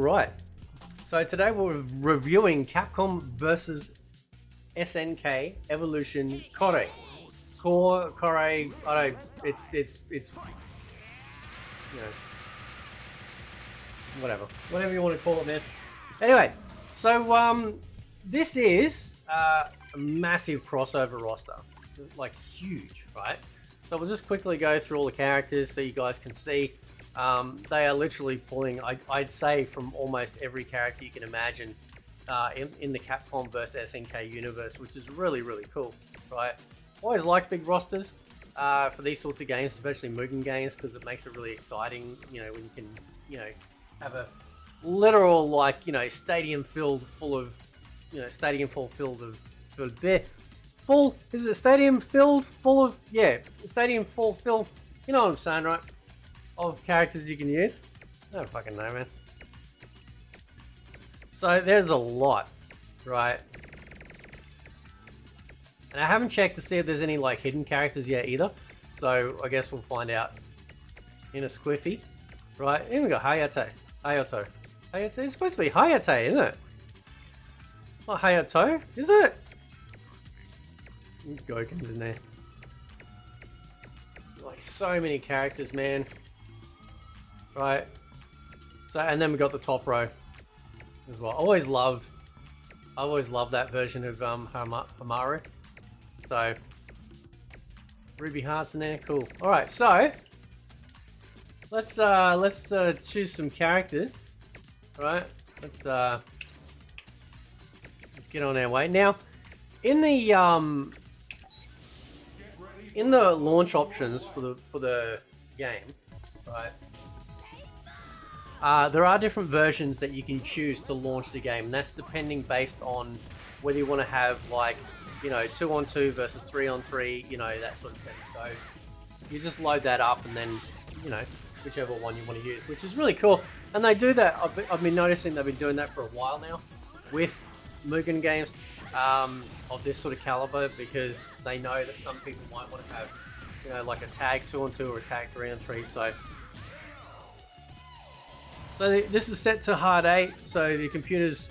Alright, so today we're reviewing Capcom Vs SNK Evolution Kore. Kore, I don't, it's, you know, whatever you want to call it, man. Anyway, so this is a massive crossover roster, like huge, right? So we'll just quickly go through all the characters so you guys can see. They are literally pulling, I'd say, from almost every character you can imagine in the Capcom vs SNK universe, which is really, really cool, right? Always like big rosters for these sorts of games, especially Mugen games, because it makes it really exciting, you know, when you can, you know, have a literal, like, you know, stadium full of, you know, is it a stadium filled full of, yeah, stadium filled, you know what I'm saying, right? Of characters you can use. I don't fucking know, man. So there's a lot, right? And I haven't checked to see if there's any like hidden characters yet either. So I guess we'll find out in a squiffy, right? Here we got Hayato. It's supposed to be Hayate, isn't it? Not Hayato, is it? Goken's in there. Like so many characters, man. Right. So, and then we got the top row as well. I always loved that version of Hamaru. So Ruby Heart's in there, cool. All right, so let's choose some characters. All right, let's get on our way now. In the launch options for the game, right? There are different versions that you can choose to launch the game, and that's depending based on whether you want to have, like, you know, 2-on-2 versus 3-on-3, you know, that sort of thing. So you just load that up and then, you know, whichever one you want to use, which is really cool. And they do that. I've been noticing they've been doing that for a while now with Mugen games of this sort of caliber, because they know that some people might want to have, you know, like a tag 2-on-2 or a tag 3-on-3. So this is set to hard 8, so the computer's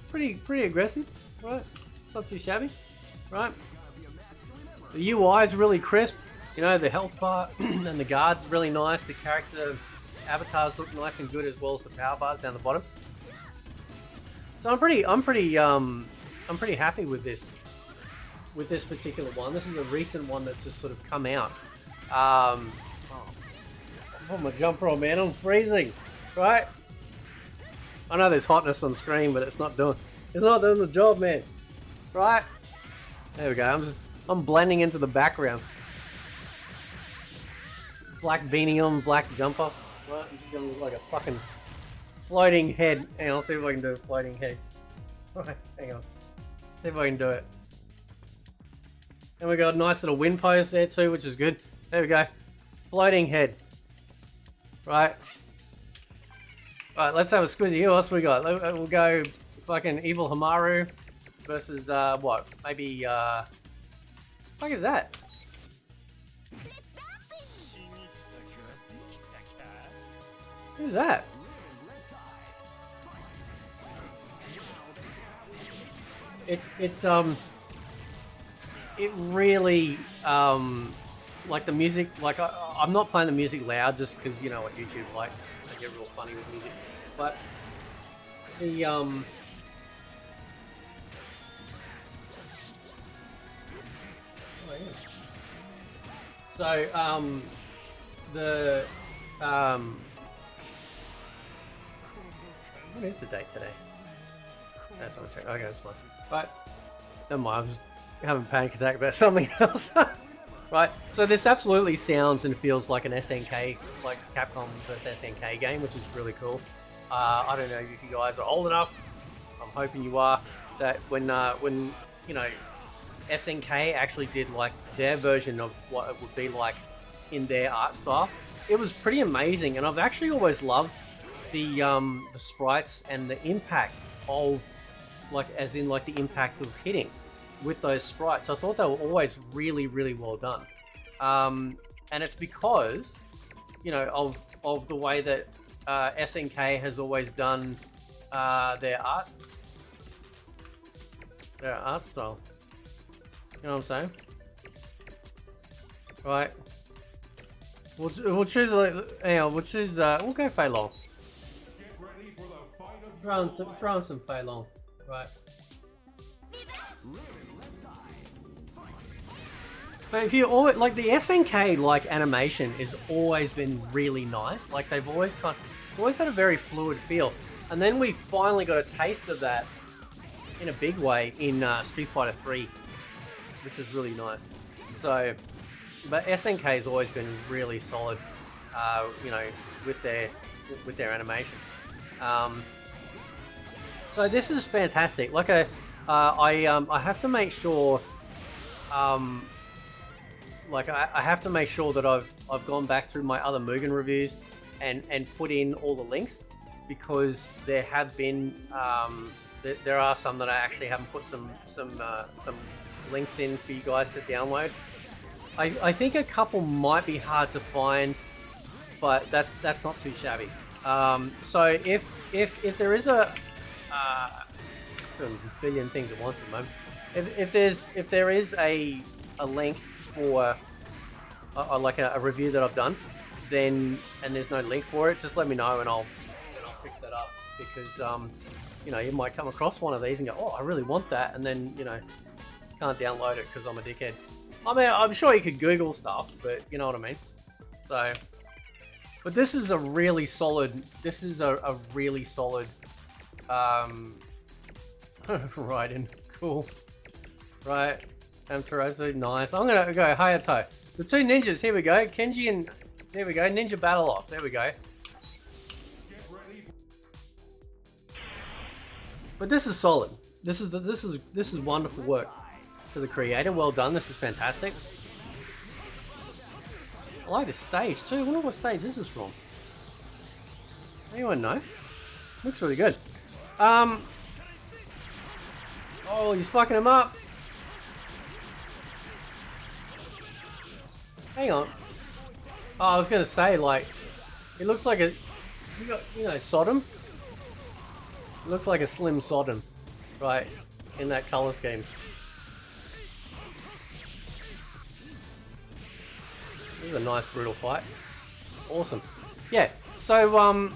pretty aggressive, right? It's not too shabby, right? The UI is really crisp, you know, the health bar and the guard's really nice. The character avatars look nice and good, as well as the power bars down the bottom. So I'm pretty happy with this particular one. This is a recent one that's just sort of come out. Put my jumper on, man. I'm freezing, right? I know there's hotness on screen, but it's not doing the job, man. Right? There we go. I'm blending into the background. Black beanie on, black jumper. Right? I'm just gonna look like a fucking floating head. Hang on, I'll see if I can do a floating head. Right, hang on. See if I can do it. And we got a nice little wind pose there too, which is good. There we go. Floating head. Right. Alright, let's have a squizzy. Who else we got? We'll go fucking Evil Hamaru versus, what? Maybe, what the fuck is that? Who's that? It really, like the music, like I'm not playing the music loud just because, you know what YouTube like, they get real funny with music, but the oh yeah. So what is the date today? That's what I'm checking. Okay, that's fine. Right, never mind. I'm just having a panic attack about something else. Right, so this absolutely sounds and feels like an SNK, like Capcom vs SNK game, which is really cool. I don't know if you guys are old enough. I'm hoping you are. That when you know, SNK actually did like their version of what it would be like in their art style, it was pretty amazing. And I've actually always loved the sprites and the impacts of, like, as in like the impact of hitting with those sprites. I thought they were always really, really well done. And it's because, you know, of the way that SNK has always done their art style. You know what I'm saying? Right. We'll choose like, hang on, we'll choose we'll go Fei Long. Throw on some Fei Long. Right. But if you always like the SNK like animation has always been really nice. Like they've always it's always had a very fluid feel. And then we finally got a taste of that in a big way in Street Fighter 3, which is really nice. So, but SNK has always been really solid, you know, with their animation. So this is fantastic. Like I have to make sure, like I have to make sure that I've gone back through my other Mugen reviews and put in all the links, because there have been there are some that I actually haven't put some links in for you guys to download. I think a couple might be hard to find, but that's not too shabby. So if there is a doing a billion things at once at the moment. If there is a link for like a review that I've done, then and there's no link for it, just let me know and I'll fix that up, because you know, you might come across one of these and go, oh, I really want that, and then you know, can't download it because I'm a dickhead. I mean, I'm sure you could Google stuff, but you know what I mean. So, but this is a really solid. This is a really solid. Right in, cool. Right, Amterosu, nice. I'm gonna go Hayato. The two ninjas. Here we go. Kenji and there we go. Ninja battle off. There we go. But this is solid. This is wonderful work to the creator. Well done. This is fantastic. I like this stage too. I wonder what stage this is from. Anyone know? Looks really good. Oh, he's fucking him up. Hang on. Oh, I was gonna say, like, it looks like you know, Sodom. It looks like a slim Sodom, right, in that color scheme. This is a nice brutal fight. Awesome. Yeah. So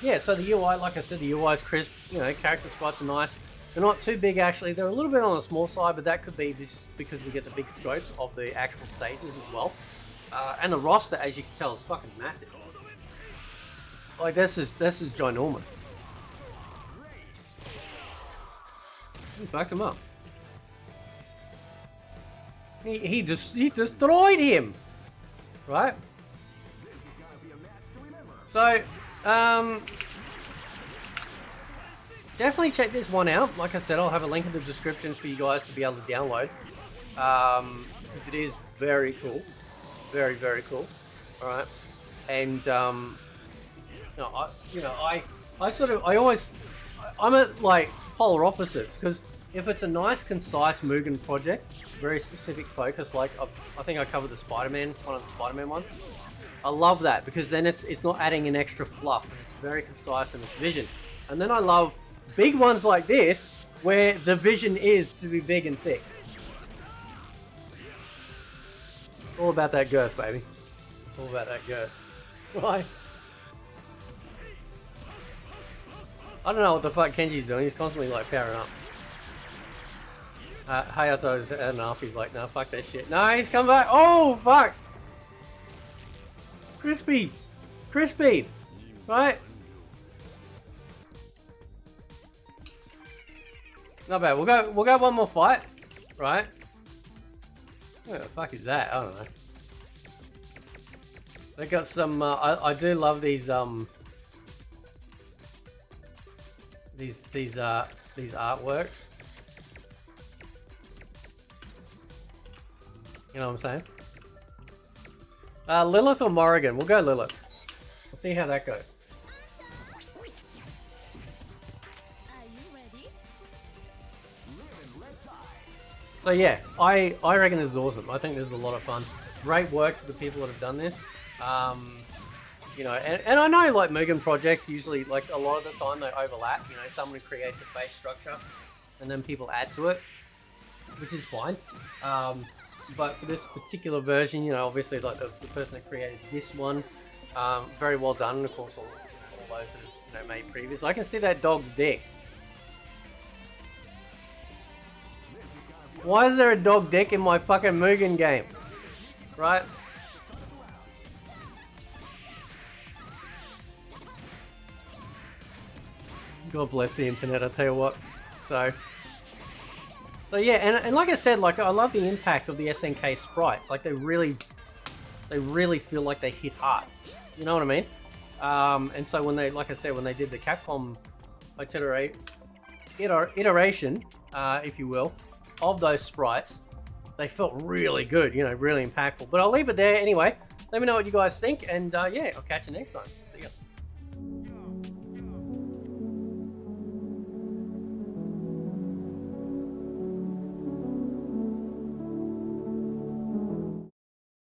yeah. So the UI, like I said, the UI is crisp. You know, character spots are nice. They're not too big actually. They're a little bit on the small side, but that could be because we get the big scope of the actual stages as well. And the roster, as you can tell, is fucking massive. Like this is ginormous. Back him up. He destroyed him. Right. So definitely check this one out. Like I said, I'll have a link in the description for you guys to be able to download. Because it is very cool. Very, very cool. Alright. And I'm at like polar opposites, because if it's a nice concise Mugen project, very specific focus, like I think I covered the Spider-Man, one of the Spider-Man ones. I love that, because then it's not adding an extra fluff, and it's very concise in its vision. And then I love big ones like this, where the vision is to be big and thick. It's all about that girth, baby. It's all about that girth. Right? I don't know what the fuck Kenji's doing. He's constantly like powering up. Hayato's had enough. He's like, no, fuck that shit. No, he's come back. Oh, fuck. Crispy. Crispy. Right? Not bad. We'll go one more fight. Right? What the fuck is that? I don't know. They got some. I do love these artworks. You know what I'm saying? Lilith or Morrigan? We'll go Lilith. We'll see how that goes. So yeah, I reckon this is awesome. I think this is a lot of fun. Great work to the people that have done this. You know, and I know like Mugen projects usually, like a lot of the time they overlap. You know, someone creates a base structure and then people add to it, which is fine. But for this particular version, you know, obviously like the person that created this one, very well done. And of course, all those that have made previous. I can see that dog's dick. Why is there a dog dick in my fucking Mugen game? Right? God bless the internet, I tell you what. So yeah, and like I said, like I love the impact of the SNK sprites. Like they really feel like they hit hard. You know what I mean? And so when they, like I said, when they did the Capcom iteration, if you will, of those sprites, they felt really good. You know, really impactful. But I'll leave it there anyway. Let me know what you guys think, and yeah, I'll catch you next time. See ya.